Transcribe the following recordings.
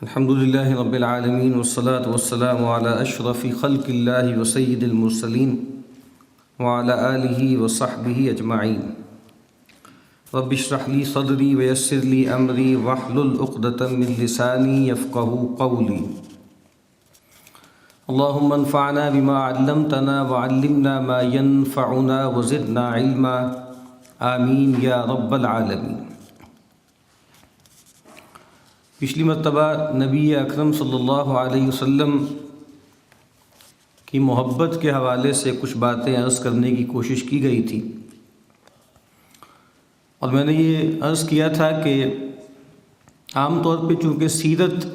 الحمد لله رب العالمين والصلاة والسلام على أشرف خلق الله وسيد المرسلين وعلى آله وصحبه أجمعين. رب اشرح لي صدري ويسر لي أمري واحلل عقدة من لساني يفقهوا قولي. اللهم انفعنا بما علمتنا وعلمنا ما ينفعنا وزدنا علما آمین یا رب العالمین. پچھلی مرتبہ نبی اکرم صلی اللہ علیہ وسلم کی محبت کے حوالے سے کچھ باتیں عرض کرنے کی کوشش کی گئی تھی، اور میں نے یہ عرض کیا تھا کہ عام طور پہ چونکہ سیرت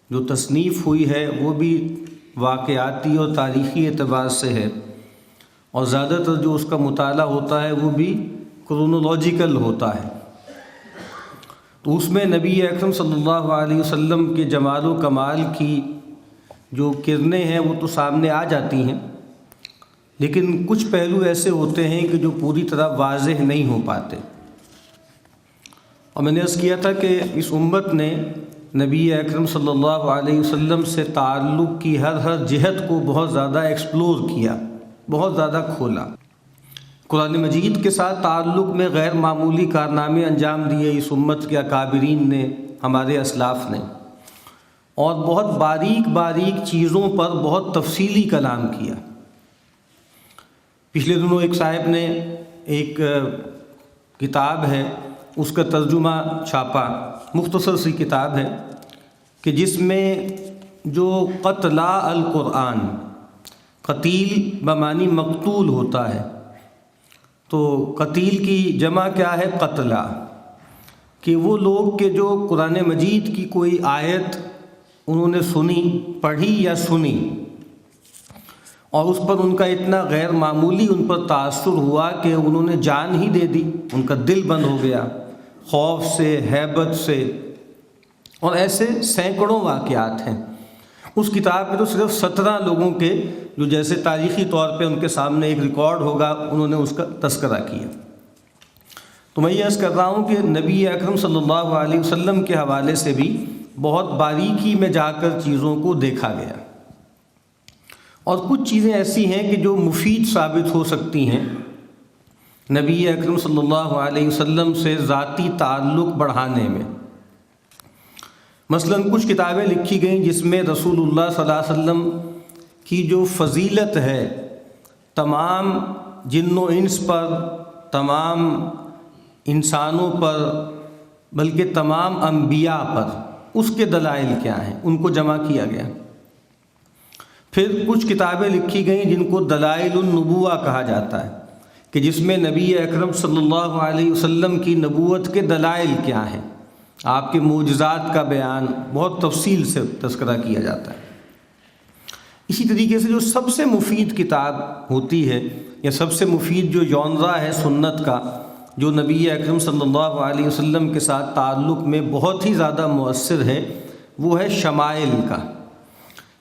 جو تصنیف ہوئی ہے وہ بھی واقعاتی اور تاریخی اعتبار سے ہے، اور زیادہ تر جو اس کا مطالعہ ہوتا ہے وہ بھی کرونولوجیکل ہوتا ہے. تو اس میں نبی اکرم صلی اللہ علیہ وسلم کے جمال و کمال کی جو کرنیں ہیں وہ تو سامنے آ جاتی ہیں، لیکن کچھ پہلو ایسے ہوتے ہیں کہ جو پوری طرح واضح نہیں ہو پاتے. اور میں نے عرض کیا تھا کہ اس امت نے نبی اکرم صلی اللہ علیہ وسلم سے تعلق کی ہر جہت کو بہت زیادہ ایکسپلور کیا، بہت زیادہ کھولا. قرآن مجید کے ساتھ تعلق میں غیر معمولی کارنامے انجام دیے اس امت کے اکابرین نے، ہمارے اسلاف نے، اور بہت باریک چیزوں پر بہت تفصیلی کلام کیا. پچھلے دنوں ایک صاحب نے ایک کتاب ہے اس کا ترجمہ چھاپا، مختصر سی کتاب ہے کہ جس میں جو قتلا القرآن، قتیل بمعنی مقتول ہوتا ہے، تو قتیل کی جمع کیا ہے؟ قتلا. کہ وہ لوگ کہ جو قرآن مجید کی کوئی آیت انہوں نے سنی، پڑھی یا سنی، اور اس پر ان کا اتنا غیر معمولی ان پر تاثر ہوا کہ انہوں نے جان ہی دے دی، ان کا دل بند ہو گیا خوف سے، ہیبت سے. اور ایسے سینکڑوں واقعات ہیں. اس کتاب میں تو صرف 17 لوگوں کے جو جیسے تاریخی طور پہ ان کے سامنے ایک ریکارڈ ہوگا انہوں نے اس کا تذکرہ کیا. تو میں یہ عرض کر رہا ہوں کہ نبی اکرم صلی اللہ علیہ وسلم کے حوالے سے بھی بہت باریکی میں جا کر چیزوں کو دیکھا گیا، اور کچھ چیزیں ایسی ہیں کہ جو مفید ثابت ہو سکتی ہیں نبی اکرم صلی اللہ علیہ وسلم سے ذاتی تعلق بڑھانے میں. مثلاً کچھ کتابیں لکھی گئیں جس میں رسول اللہ صلی اللہ علیہ وسلم کی جو فضیلت ہے تمام جن و انس پر، تمام انسانوں پر، بلکہ تمام انبیاء پر، اس کے دلائل کیا ہیں، ان کو جمع کیا گیا. پھر کچھ کتابیں لکھی گئیں جن کو دلائل النبوہ کہا جاتا ہے کہ جس میں نبی اکرم صلی اللہ علیہ وسلم کی نبوت کے دلائل کیا ہیں، آپ کے معجزات کا بیان بہت تفصیل سے تذکرہ کیا جاتا ہے. اسی طریقے سے جو سب سے مفید کتاب ہوتی ہے یا سب سے مفید جو ژانرا ہے سنت کا، جو نبی اکرم صلی اللہ علیہ وسلم کے ساتھ تعلق میں بہت ہی زیادہ مؤثر ہے، وہ ہے شمائل کا،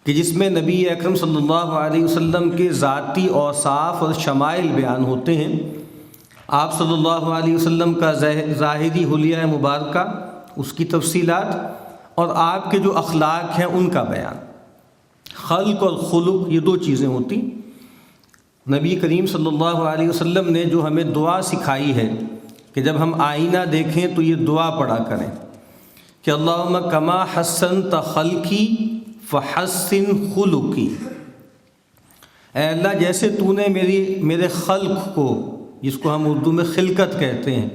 کہ جس میں نبی اکرم صلی اللہ علیہ وسلم کے ذاتی اوصاف اور شمائل بیان ہوتے ہیں. آپ صلی اللہ علیہ وسلم کا ظاہری حلیہ مبارکہ، اس کی تفصیلات، اور آپ کے جو اخلاق ہیں ان کا بیان. خلق اور خلق یہ دو چیزیں ہوتی. نبی کریم صلی اللہ علیہ وسلم نے جو ہمیں دعا سکھائی ہے کہ جب ہم آئینہ دیکھیں تو یہ دعا پڑھا کریں کہ اللہم کما حسنت خلقی فحسن خلقی. اے اللہ جیسے تو نے میرے خلق کو، جس کو ہم اردو میں خلقت کہتے ہیں،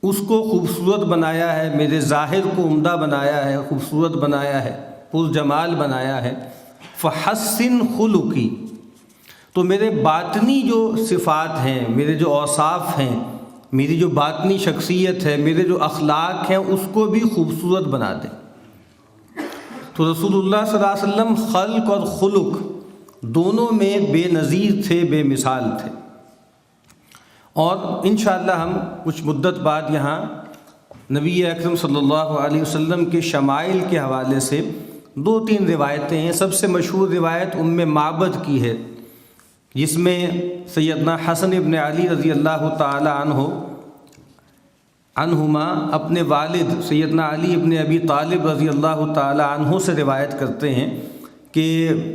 اس کو خوبصورت بنایا ہے، میرے ظاہر کو عمدہ بنایا ہے، خوبصورت بنایا ہے، پرجمال بنایا ہے. فحسن خلقی، تو میرے باطنی جو صفات ہیں، میرے جو اوصاف ہیں، میری جو باطنی شخصیت ہے، میرے جو اخلاق ہیں، اس کو بھی خوبصورت بنا دے. تو رسول اللہ صلی اللہ علیہ وسلم خلق اور خلق دونوں میں بے نظیر تھے، بے مثال تھے. اور انشاءاللہ ہم کچھ مدت بعد یہاں نبی اکرم صلی اللہ علیہ وسلم کے شمائل کے حوالے سے 2-3 روایتیں ہیں. سب سے مشہور روایت ام معبد کی ہے، جس میں سیدنا حسن ابن علی رضی اللہ تعالی عنہ عنہما اپنے والد سیدنا علی ابن ابی طالب رضی اللہ تعالی عنہ سے روایت کرتے ہیں کہ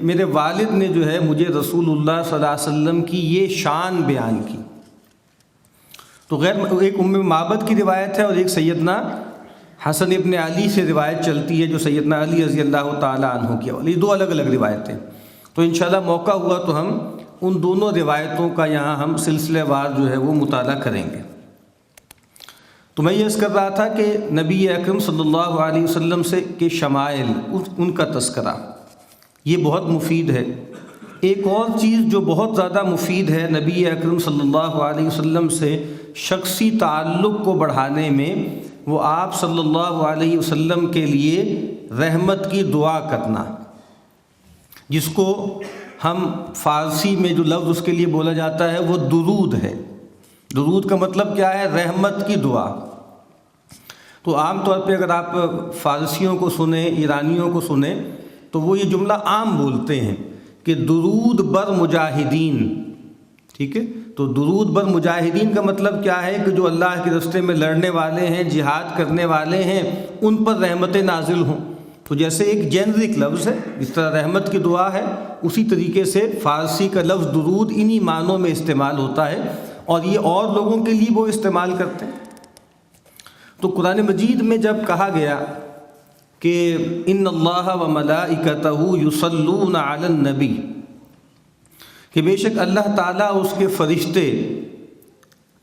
میرے والد نے جو ہے مجھے رسول اللہ صلی اللہ علیہ وسلم کی یہ شان بیان کی. تو ایک ام معبد کی روایت ہے اور ایک سیدنا حسن ابن علی سے روایت چلتی ہے جو سیدنا علی رضی اللہ تعالی عنہ کی. یہ دو الگ الگ روایتیں. تو انشاءاللہ موقع ہوا تو ہم ان دونوں روایتوں کا یہاں ہم سلسلے وار جو ہے وہ مطالعہ کریں گے. تو میں یہ عرض کر رہا تھا کہ نبی اکرم صلی اللہ علیہ وسلم سے کے شمائل ان کا تذکرہ یہ بہت مفید ہے. ایک اور چیز جو بہت زیادہ مفید ہے نبی اکرم صلی اللہ علیہ وسلم سے شخصی تعلق کو بڑھانے میں، وہ آپ صلی اللہ علیہ وسلم کے لیے رحمت کی دعا کرنا، جس کو ہم فارسی میں جو لفظ اس کے لیے بولا جاتا ہے وہ درود ہے. درود کا مطلب کیا ہے؟ رحمت کی دعا. تو عام طور پہ اگر آپ فارسیوں کو سنیں، ایرانیوں کو سنیں، تو وہ یہ جملہ عام بولتے ہیں کہ درود بر مجاہدین. ٹھیک ہے، تو درود بر مجاہدین کا مطلب کیا ہے کہ جو اللہ کے راستے میں لڑنے والے ہیں، جہاد کرنے والے ہیں، ان پر رحمتیں نازل ہوں. تو جیسے ایک جینرک لفظ ہے، جس طرح رحمت کی دعا ہے، اسی طریقے سے فارسی کا لفظ درود انہی معنوں میں استعمال ہوتا ہے، اور یہ اور لوگوں کے لیے وہ استعمال کرتے ہیں. تو قرآن مجید میں جب کہا گیا کہ ان اللہ و ملائکتہ یصلون علی النبی، کہ بے شک اللہ تعالیٰ اس کے فرشتے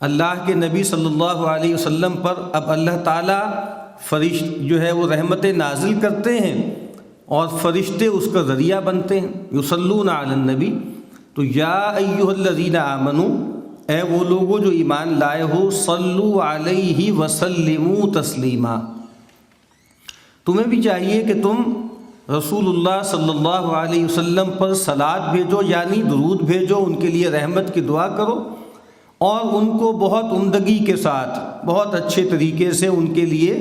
اللہ کے نبی صلی اللہ علیہ وسلم پر، اب اللہ تعالیٰ جو ہے وہ رحمتیں نازل کرتے ہیں اور فرشتے اس کا ذریعہ بنتے ہیں. یصلون علی النبی، تو یا ایھا الذین آمنوا، اے وہ لوگوں جو ایمان لائے ہو، صلو علیہ وسلموا تسلیما، تمہیں بھی چاہیے کہ تم رسول اللہ صلی اللہ علیہ وسلم پر صلات بھیجو، یعنی درود بھیجو، ان کے لیے رحمت کی دعا کرو، اور ان کو بہت عمدگی کے ساتھ، بہت اچھے طریقے سے ان کے لیے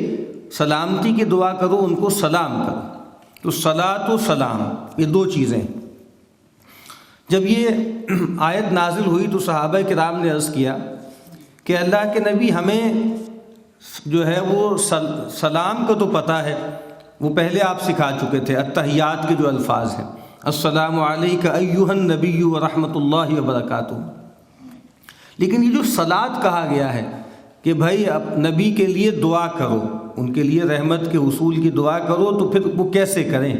سلامتی کی دعا کرو، ان کو سلام کرو. تو صلاۃ و سلام یہ دو چیزیں. جب یہ آیت نازل ہوئی تو صحابہ کرام نے عرض کیا کہ اللہ کے نبی، ہمیں جو ہے وہ سلام کا تو پتہ ہے، وہ پہلے آپ سکھا چکے تھے، التحیات کے جو الفاظ ہیں، السلام علیک ایھا النبی ورحمۃ اللہ وبرکاتہ. لیکن یہ جو صلات کہا گیا ہے کہ بھائی اب نبی کے لیے دعا کرو، ان کے لیے رحمت کے حصول کی دعا کرو، تو پھر وہ کیسے کریں؟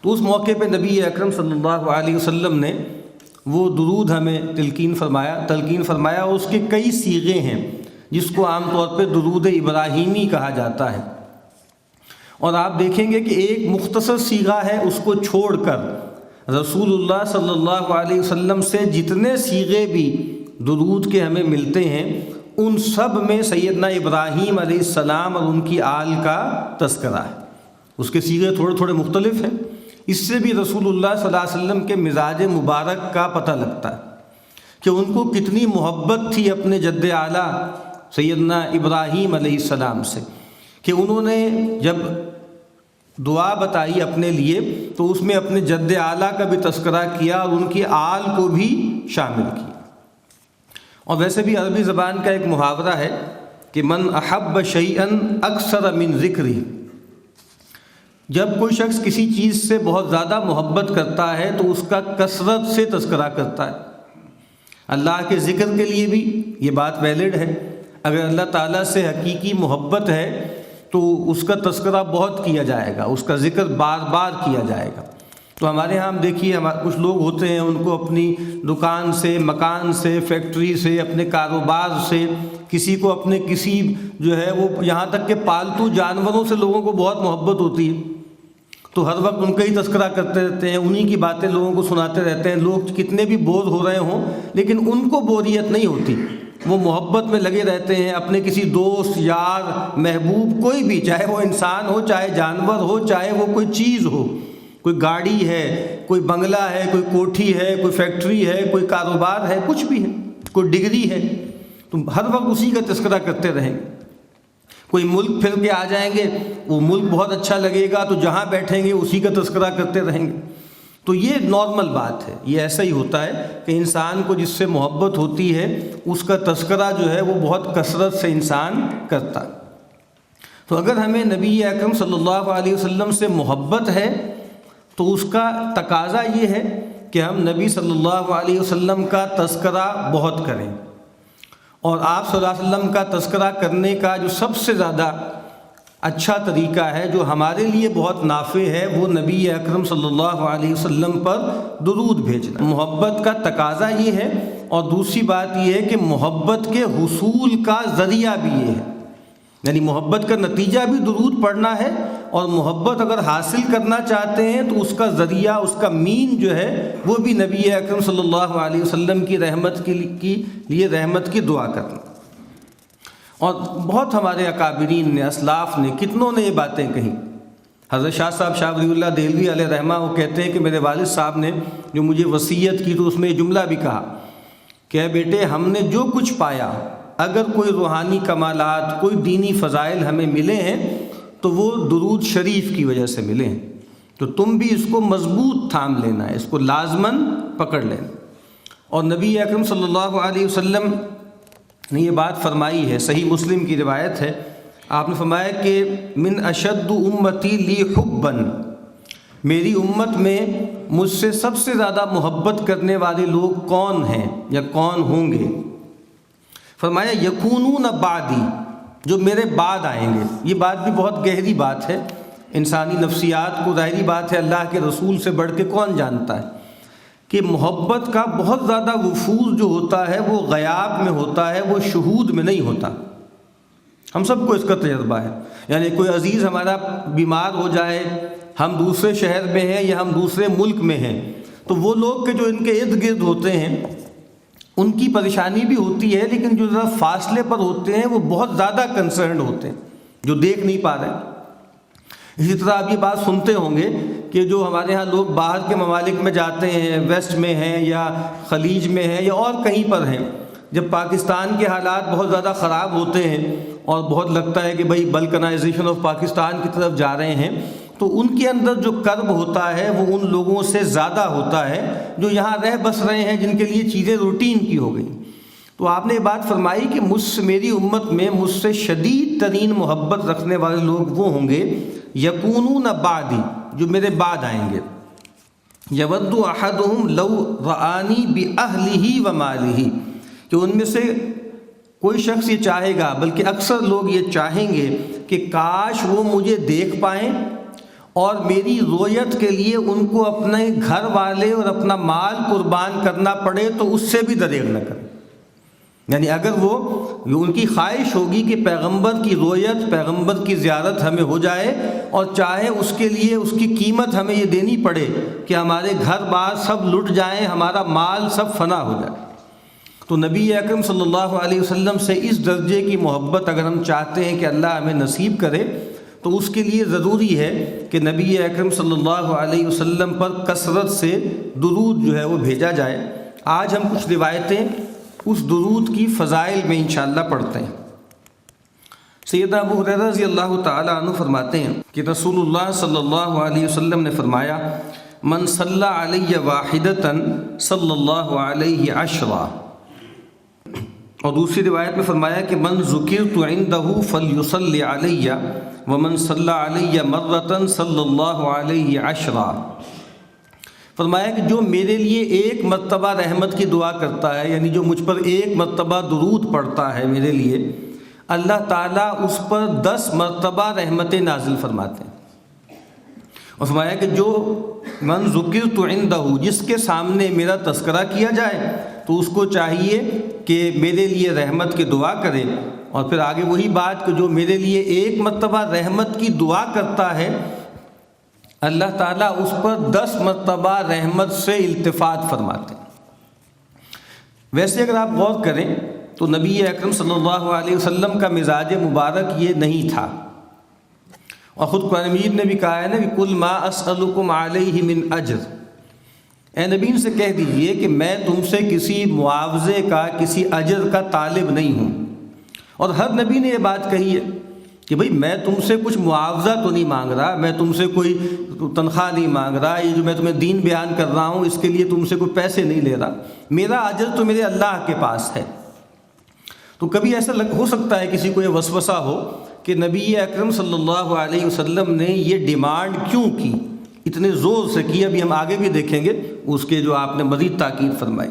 تو اس موقع پہ نبی اکرم صلی اللہ علیہ وسلم نے وہ درود ہمیں تلقین فرمایا. اس کے کئی صیغے ہیں جس کو عام طور پہ درود ابراہیمی کہا جاتا ہے، اور آپ دیکھیں گے کہ ایک مختصر صیغہ ہے، اس کو چھوڑ کر رسول اللہ صلی اللہ علیہ وسلم سے جتنے صیغے بھی درود کے ہمیں ملتے ہیں، ان سب میں سیدنا ابراہیم علیہ السلام اور ان کی آل کا تذکرہ ہے. اس کے صیغے تھوڑے تھوڑے مختلف ہیں. اس سے بھی رسول اللہ صلی اللہ علیہ وسلم کے مزاج مبارک کا پتہ لگتا ہے کہ ان کو کتنی محبت تھی اپنے جد اعلیٰ سیدنا ابراہیم علیہ السلام سے، کہ انہوں نے جب دعا بتائی اپنے لیے تو اس میں اپنے جد اعلیٰ کا بھی تذکرہ کیا اور ان کی آل کو بھی شامل کیا. اور ویسے بھی عربی زبان کا ایک محاورہ ہے کہ من احب شیئا اکثر من ذکرہ، جب کوئی شخص کسی چیز سے بہت زیادہ محبت کرتا ہے تو اس کا کثرت سے تذکرہ کرتا ہے. اللہ کے ذکر کے لیے بھی یہ بات ویلڈ ہے. اگر اللہ تعالیٰ سے حقیقی محبت ہے تو اس کا تذکرہ بہت کیا جائے گا، اس کا ذکر بار بار کیا جائے گا. تو ہمارے یہاں ہم دیکھیے، کچھ لوگ ہوتے ہیں، ان کو اپنی دکان سے، مکان سے، فیکٹری سے، اپنے کاروبار سے، کسی کو اپنے کسی جو ہے وہ یہاں تک کہ پالتو جانوروں سے لوگوں کو بہت محبت ہوتی ہے، تو ہر وقت ان کا ہی تذکرہ کرتے رہتے ہیں، انہی کی باتیں لوگوں کو سناتے رہتے ہیں. لوگ کتنے بھی بور ہو رہے ہوں لیکن ان کو بوریت نہیں ہوتی، وہ محبت میں لگے رہتے ہیں اپنے کسی دوست، یار، محبوب، کوئی بھی، چاہے وہ انسان ہو، چاہے جانور ہو، چاہے وہ کوئی چیز ہو، کوئی گاڑی ہے، کوئی بنگلہ ہے، کوئی کوٹھی ہے، کوئی فیکٹری ہے، کوئی کاروبار ہے، کچھ بھی ہے، کوئی ڈگری ہے، تو ہر وقت اسی کا تذکرہ کرتے رہیں گے. کوئی ملک پھر کے آ جائیں گے، وہ ملک بہت اچھا لگے گا تو جہاں بیٹھیں گے اسی کا تذکرہ کرتے رہیں گے. تو یہ نارمل بات ہے، یہ ایسا ہی ہوتا ہے کہ انسان کو جس سے محبت ہوتی ہے اس کا تذکرہ جو ہے وہ بہت کثرت سے انسان کرتا ہے۔ تو اگر ہمیں نبی اکرم صلی اللہ علیہ وسلم سے محبت ہے تو اس کا تقاضا یہ ہے کہ ہم نبی صلی اللہ علیہ وسلم کا تذکرہ بہت کریں، اور آپ صلی اللہ علیہ وسلم کا تذکرہ کرنے کا جو سب سے زیادہ اچھا طریقہ ہے، جو ہمارے لیے بہت نافع ہے، وہ نبی اکرم صلی اللہ علیہ وسلم پر درود بھیجنا۔ محبت کا تقاضا یہ ہے، اور دوسری بات یہ ہے کہ محبت کے حصول کا ذریعہ بھی یہ ہے، یعنی محبت کا نتیجہ بھی درود پڑھنا ہے، اور محبت اگر حاصل کرنا چاہتے ہیں تو اس کا ذریعہ، اس کا مین جو ہے وہ بھی نبی اکرم صلی اللہ علیہ وسلم کی رحمت کے لیے رحمت کی دعا کرنا۔ اور بہت ہمارے اکابرین نے، اسلاف نے، کتنوں نے یہ باتیں کہیں۔ حضرت شاہ صاحب شاہ ولی اللہ دہلوی علیہ رحمہ وہ کہتے ہیں کہ میرے والد صاحب نے جو مجھے وصیت کی تو اس میں یہ جملہ بھی کہا کہ اے بیٹے، ہم نے جو کچھ پایا، اگر کوئی روحانی کمالات، کوئی دینی فضائل ہمیں ملے ہیں تو وہ درود شریف کی وجہ سے ملے ہیں، تو تم بھی اس کو مضبوط تھام لینا ہے، اس کو لازماً پکڑ لینا۔ اور نبی اکرم صلی اللہ علیہ وسلم نے یہ بات فرمائی ہے، صحیح مسلم کی روایت ہے، آپ نے فرمایا کہ من اشد امتی لی حبا، میری امت میں مجھ سے سب سے زیادہ محبت کرنے والے لوگ کون ہیں یا کون ہوں گے؟ فرمایا یکونون بعدی، جو میرے بعد آئیں گے۔ یہ بات بھی بہت گہری بات ہے، انسانی نفسیات کو ظاہری بات ہے اللہ کے رسول سے بڑھ کے کون جانتا ہے کہ محبت کا بہت زیادہ وفور جو ہوتا ہے وہ غیاب میں ہوتا ہے، وہ شہود میں نہیں ہوتا۔ ہم سب کو اس کا تجربہ ہے، یعنی کوئی عزیز ہمارا بیمار ہو جائے، ہم دوسرے شہر میں ہیں یا ہم دوسرے ملک میں ہیں، تو وہ لوگ کہ جو ان کے ارد گرد ہوتے ہیں ان کی پریشانی بھی ہوتی ہے، لیکن جو ذرا فاصلے پر ہوتے ہیں وہ بہت زیادہ کنسرنڈ ہوتے ہیں، جو دیکھ نہیں پا رہے۔ اسی طرح آپ یہ بات سنتے ہوں گے کہ جو ہمارے ہاں لوگ باہر کے ممالک میں جاتے ہیں، ویسٹ میں ہیں یا خلیج میں ہیں یا اور کہیں پر ہیں، جب پاکستان کے حالات بہت زیادہ خراب ہوتے ہیں اور بہت لگتا ہے کہ بھئی بلکنائزیشن آف پاکستان کی طرف جا رہے ہیں، تو ان کے اندر جو کرب ہوتا ہے وہ ان لوگوں سے زیادہ ہوتا ہے جو یہاں رہ بس رہے ہیں، جن کے لیے چیزیں روٹین کی ہو گئیں۔ تو آپ نے یہ بات فرمائی کہ میری امت میں مجھ سے شدید ترین محبت رکھنے والے لوگ وہ ہوں گے یکونون بعدی، جو میرے بعد آئیں گے۔ یود احدہم لو رآنی بأہلہ ومالہ، کہ ان میں سے کوئی شخص یہ چاہے گا، بلکہ اکثر لوگ یہ چاہیں گے کہ کاش وہ مجھے دیکھ پائیں اور میری رویت کے لیے ان کو اپنے گھر والے اور اپنا مال قربان کرنا پڑے تو اس سے بھی دریغ نہ کریں۔ یعنی اگر وہ ان کی خواہش ہوگی کہ پیغمبر کی رویت، پیغمبر کی زیارت ہمیں ہو جائے، اور چاہے اس کے لیے اس کی قیمت ہمیں یہ دینی پڑے کہ ہمارے گھر بار سب لٹ جائیں، ہمارا مال سب فنا ہو جائے، تو نبی اکرم صلی اللہ علیہ وسلم سے اس درجے کی محبت اگر ہم چاہتے ہیں کہ اللہ ہمیں نصیب کرے تو اس کے لیے ضروری ہے کہ نبی اکرم صلی اللہ علیہ وسلم پر کثرت سے درود جو ہے وہ بھیجا جائے۔ آج ہم کچھ روایتیں اس درود کی فضائل میں انشاءاللہ پڑھتے ہیں۔ سیدنا ابو ہریرہ رضی اللہ تعالی عنہ فرماتے ہیں کہ رسول اللہ صلی اللہ علیہ وسلم نے فرمایا من صلی علی واحدۃ صلی اللہ علیہ عشرہ، اور دوسری روایت میں فرمایا کہ من ذکرت عندہ فلیصلی علی ومن صلی علی مرۃ صلی اللہ علیہ عشرہ۔ فرمایا کہ جو میرے لیے ایک مرتبہ رحمت کی دعا کرتا ہے، یعنی جو مجھ پر ایک مرتبہ درود پڑھتا ہے میرے لیے، اللہ تعالیٰ اس پر 10 مرتبہ رحمتیں نازل فرماتے ہیں۔ اور فرمایا کہ جو من ذکرت عندہ، جس کے سامنے میرا تذکرہ کیا جائے تو اس کو چاہیے کہ میرے لیے رحمت کی دعا کرے، اور پھر آگے وہی بات کہ جو میرے لیے ایک مرتبہ رحمت کی دعا کرتا ہے اللہ تعالیٰ اس پر 10 مرتبہ رحمت سے التفات فرماتے ہیں۔ ویسے اگر آپ غور کریں تو نبی اکرم صلی اللہ علیہ وسلم کا مزاج مبارک یہ نہیں تھا، اور خود قرآن مجید نے بھی کہا ہے نا کہ قل ما اسألکم علیہ من اجر، اے نبی ان سے کہہ دیجئے کہ میں تم سے کسی معاوضے کا، کسی اجر کا طالب نہیں ہوں۔ اور ہر نبی نے یہ بات کہی ہے کہ بھئی میں تم سے کچھ معاوضہ تو نہیں مانگ رہا، میں تم سے کوئی تنخواہ نہیں مانگ رہا، یہ جو میں تمہیں دین بیان کر رہا ہوں اس کے لیے تم سے کوئی پیسے نہیں لے رہا، میرا اجر تو میرے اللہ کے پاس ہے۔ تو کبھی ایسا ہو سکتا ہے کسی کو یہ وسوسہ ہو کہ نبی اکرم صلی اللہ علیہ وسلم نے یہ ڈیمانڈ کیوں کی، اتنے زور سے کی، ابھی ہم آگے بھی دیکھیں گے اس کے جو آپ نے مزید تاکید فرمائی۔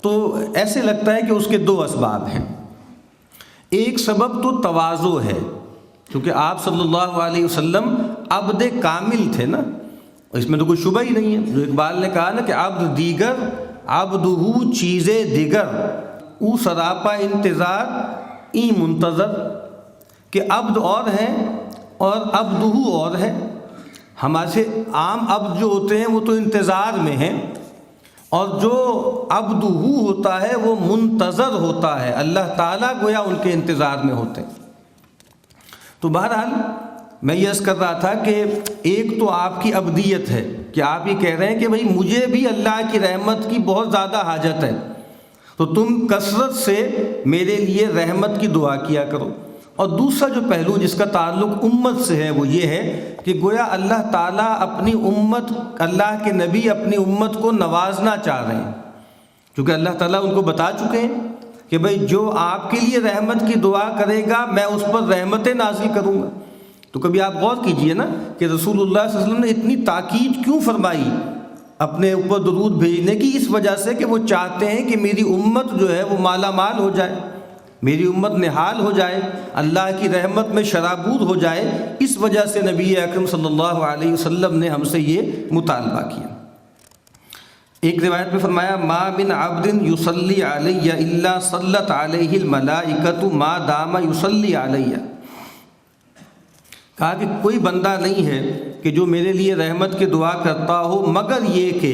تو ایسے لگتا ہے کہ اس کے دو اسباب ہیں۔ ایک سبب تو تواضع ہے، کیونکہ آپ صلی اللہ علیہ وسلم عبد کامل تھے نا، اس میں تو کوئی شبہ ہی نہیں ہے۔ جو اقبال نے کہا نا کہ عبد دیگر عبدہو چیزے دیگر، او سراپا انتظار ای منتظر، کہ عبد اور ہیں اور عبدہو اور ہے۔ ہمارے سے عام عبد جو ہوتے ہیں وہ تو انتظار میں ہیں، اور جو عبدہو ہوتا ہے وہ منتظر ہوتا ہے، اللہ تعالیٰ گویا ان کے انتظار میں ہوتے ہیں۔ تو بہرحال میں یہ عرض کر رہا تھا کہ ایک تو آپ کی عبدیت ہے کہ آپ یہ کہہ رہے ہیں کہ بھئی مجھے بھی اللہ کی رحمت کی بہت زیادہ حاجت ہے، تو تم کثرت سے میرے لیے رحمت کی دعا کیا کرو۔ اور دوسرا جو پہلو جس کا تعلق امت سے ہے وہ یہ ہے کہ گویا اللہ تعالیٰ اپنی امت، اللہ کے نبی اپنی امت کو نوازنا چاہ رہے ہیں، کیونکہ اللہ تعالیٰ ان کو بتا چکے ہیں کہ بھئی جو آپ کے لیے رحمت کی دعا کرے گا میں اس پر رحمتیں نازل کروں گا۔ تو کبھی آپ غور کیجئے نا کہ رسول اللہ صلی اللہ علیہ وسلم نے اتنی تاکید کیوں فرمائی اپنے اوپر درود بھیجنے کی؟ اس وجہ سے کہ وہ چاہتے ہیں کہ میری امت جو ہے وہ مالا مال ہو جائے، میری امت نہال ہو جائے، اللہ کی رحمت میں شرابور ہو جائے۔ اس وجہ سے نبی اکرم صلی اللہ علیہ وسلم نے ہم سے یہ مطالبہ کیا۔ ایک روایت میں فرمایا ما من عبد یصلی علی الا صلت علیہ الملائکۃ ما دام یصلی علی، کہا کہ کوئی بندہ نہیں ہے کہ جو میرے لیے رحمت کی دعا کرتا ہو مگر یہ کہ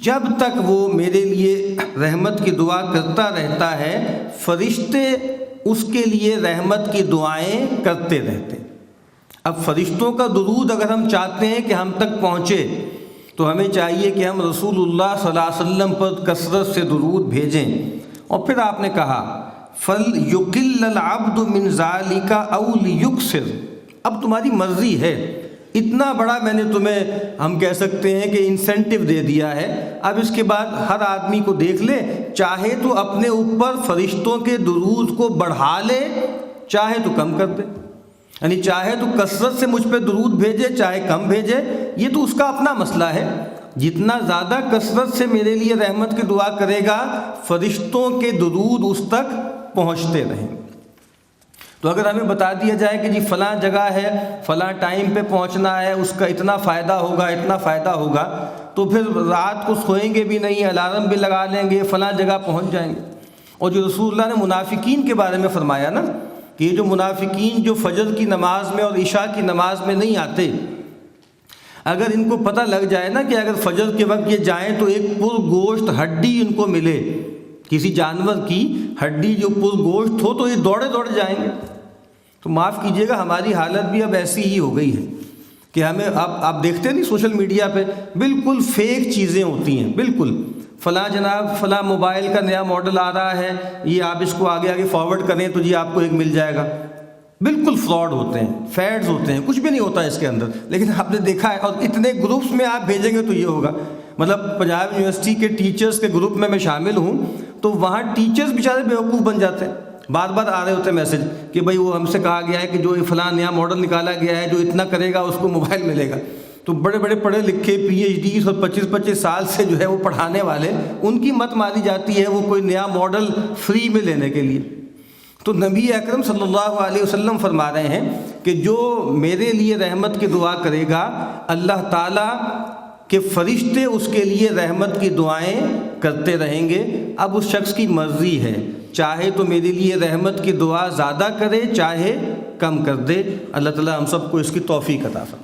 جب تک وہ میرے لیے رحمت کی دعا کرتا رہتا ہے فرشتے اس کے لیے رحمت کی دعائیں کرتے رہتے۔ اب فرشتوں کا درود اگر ہم چاہتے ہیں کہ ہم تک پہنچے تو ہمیں چاہیے کہ ہم رسول اللہ صلی اللہ علیہ وسلم پر کثرت سے درود بھیجیں۔ اور پھر آپ نے کہا فَلْيُقِلَّ الْعَبْدُ مِنْ ذَلِكَ أَوْ لِيُكْثِرْ، اب تمہاری مرضی ہے، اتنا بڑا میں نے تمہیں ہم کہہ سکتے ہیں کہ انسینٹیو دے دیا ہے، اب اس کے بعد ہر آدمی کو دیکھ لے، چاہے تو اپنے اوپر فرشتوں کے درود کو بڑھا لے، چاہے تو کم کر دے، یعنی چاہے تو کثرت سے مجھ پہ درود بھیجے چاہے کم بھیجے، یہ تو اس کا اپنا مسئلہ ہے۔ جتنا زیادہ کثرت سے میرے لیے رحمت کی دعا کرے گا فرشتوں کے درود اس تک پہنچتے رہیں۔ تو اگر ہمیں بتا دیا جائے کہ جی فلاں جگہ ہے، فلاں ٹائم پہ پہنچنا ہے، اس کا اتنا فائدہ ہوگا، اتنا فائدہ ہوگا، تو پھر رات کو سوئیں گے بھی نہیں، الارم بھی لگا لیں گے، فلاں جگہ پہنچ جائیں گے۔ اور جو رسول اللہ نے منافقین کے بارے میں فرمایا نا کہ یہ جو منافقین جو فجر کی نماز میں اور عشاء کی نماز میں نہیں آتے، اگر ان کو پتہ لگ جائے نا کہ اگر فجر کے وقت یہ جائیں تو ایک پرگوشت ہڈی ان کو ملے، کسی جانور کی ہڈی جو پرگوشت ہو، تو یہ دوڑے دوڑے جائیں گے۔ تو معاف کیجئے گا ہماری حالت بھی اب ایسی ہی ہو گئی ہے کہ ہمیں اب آپ دیکھتے نہیں سوشل میڈیا پہ بالکل فیک چیزیں ہوتی ہیں، بالکل فلاں جناب فلاں موبائل کا نیا ماڈل آ رہا ہے، یہ آپ اس کو آگے آگے فارورڈ کریں تو جی آپ کو ایک مل جائے گا، بالکل فراڈ ہوتے ہیں، فیڈز ہوتے ہیں، کچھ بھی نہیں ہوتا اس کے اندر، لیکن آپ نے دیکھا ہے۔ اور اتنے گروپس میں آپ بھیجیں گے تو یہ ہوگا، مطلب پنجاب یونیورسٹی کے ٹیچرز کے گروپ میں شامل ہوں تو وہاں ٹیچرز بیچارے بیوقوف بن جاتے ہیں، بار بار آ رہے ہوتے ہیں میسج کہ بھئی وہ ہم سے کہا گیا ہے کہ جو فلاں نیا ماڈل نکالا گیا ہے جو اتنا کرے گا اس کو موبائل ملے گا۔ تو بڑے بڑے پڑھے لکھے پی ایچ ڈیز اور 25-25 سال سے جو ہے وہ پڑھانے والے، ان کی مت ماری جاتی ہے وہ کوئی نیا ماڈل فری میں لینے کے لیے۔ تو نبی اکرم صلی اللہ علیہ وسلم فرما رہے ہیں کہ جو میرے لیے رحمت کی دعا کرے گا اللہ تعالیٰ کہ فرشتے اس کے لیے رحمت کی دعائیں کرتے رہیں گے۔ اب اس شخص کی مرضی ہے، چاہے تو میرے لیے رحمت کی دعا زیادہ کرے چاہے کم کر دے۔ اللہ تعالیٰ ہم سب کو اس کی توفیق عطا فرمائے۔